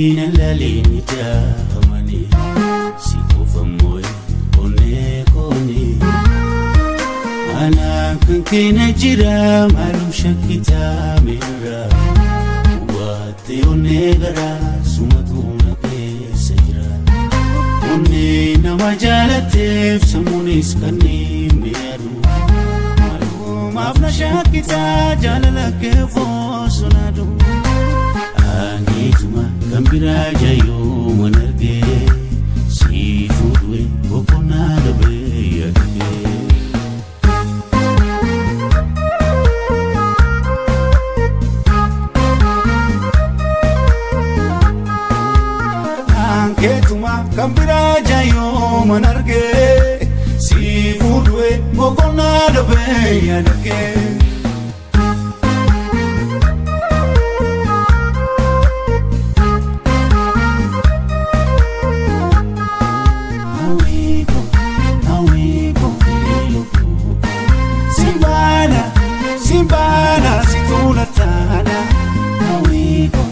Lalini jamani, sikufa moyo onekoni. Ana kankina jira malum shakita mera. Wate onegara sumatuna kesa jira. Onne nama jalateef samunis kani meru. Malum afna shakita jalala kefo sunadu. Angituma kambira jayo manarge sifudwe bokona dabe yake. Angituma kambira jayo manarge sifudwe bokona dabe yake. Simbana situna tana awiko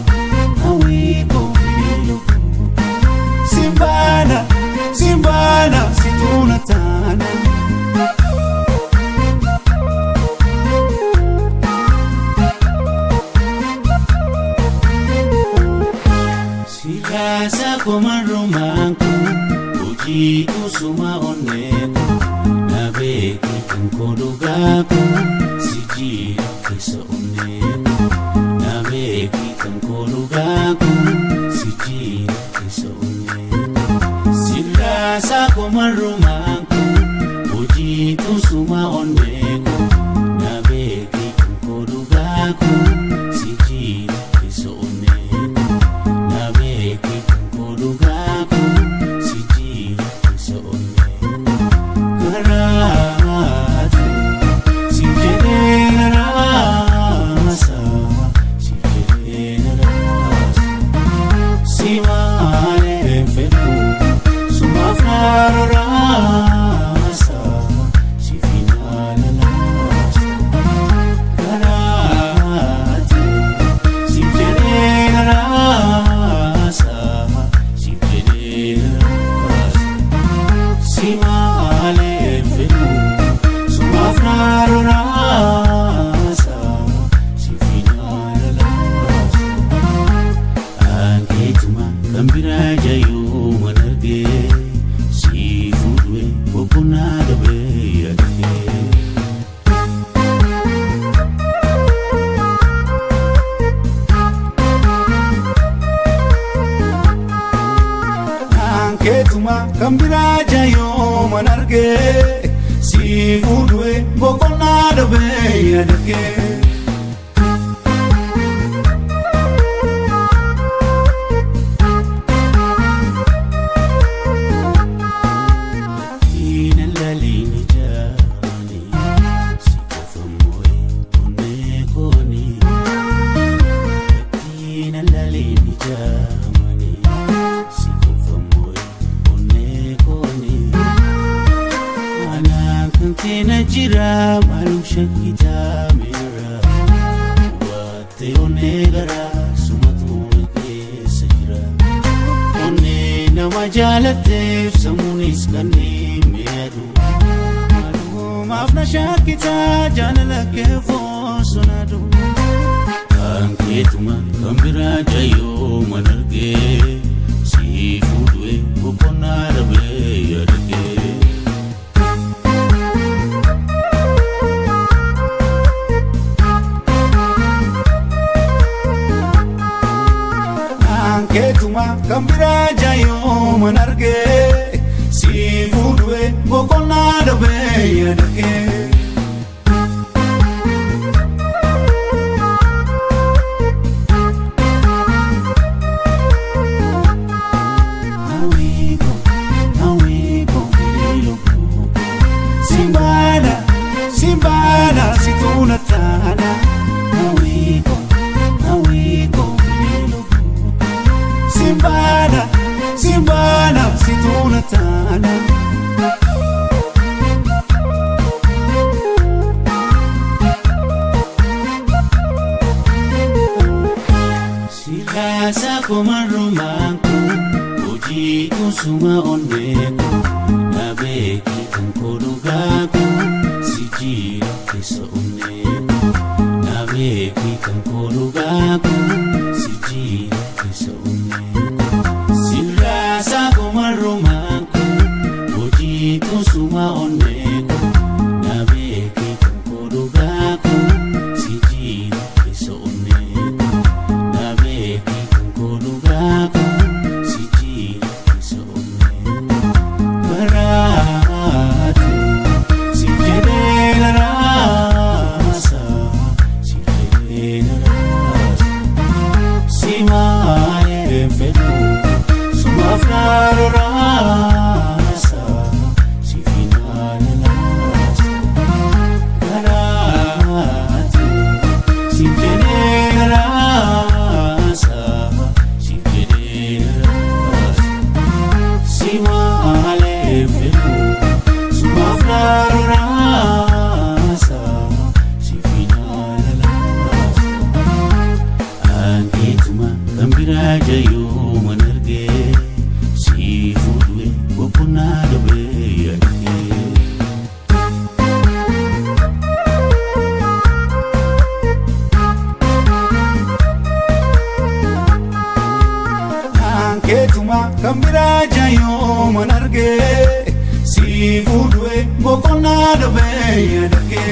Simbana situna tana Sirasa komaromanku ujitu suma oneko nabeki kankodugaku sijira kesa oneko nabeki kankodugaku sijira kesa oneko Sirasa komaromanku ujitu suma oneko nabeki kankodugaku sijira kesa oneko nabeki kankodugaku sijira kesa oneko Karatu sijere rasa Simane fetu sumafraro rasa Sifinala lasa Karatu sijere rasa Simane fetu sumafraro rasa Sifinala lasa Angituma kambira jayo manarge sifudwe bokona dabe yake. Angituma kambira jayo manarge sifudwe bokona dabe yake. Lalini jamani, sikufa moyo onekoni. Lalini jamani, sikufa moyo onekoni. Ana kankina jira malum shakita mera. Wate onegara sumatuna kesa jira. Onne nama jalateef samunis kani meru. Malum afna shakita jalala kefo sunadu. Angituma kambira jayo manarge sifudwe bokona dabe yake. Angituma kambira jayo manarge sifudwe bokona dabe yake. Simbana situna tana awiko Simbana situna tana Rasa kumarumanku Puji kusuma onneku Nabeki kan kodugaku Sijira kesa onneku Nabeki kan kodugaku Sijira kesa onneku Rasa kumarumanku Puji kusuma onneku Nabeki kan kodugaku Sijira kesa onneku Nabeki kan kodugaku Sijira kesa onneku Baratu Sijere rasa Sijere rasa Simae fetu Sumaflaro rasa Si finale rasa Baratu Sijere rasa Sijere rasa Simae fetu Sumaflaro rasa Si finale rasa Angituma Kambira jayo manarge Si fudwe Wapuna dobe yake Angituma Kambira jayo manarge Si fudwe Wapuna dobe yake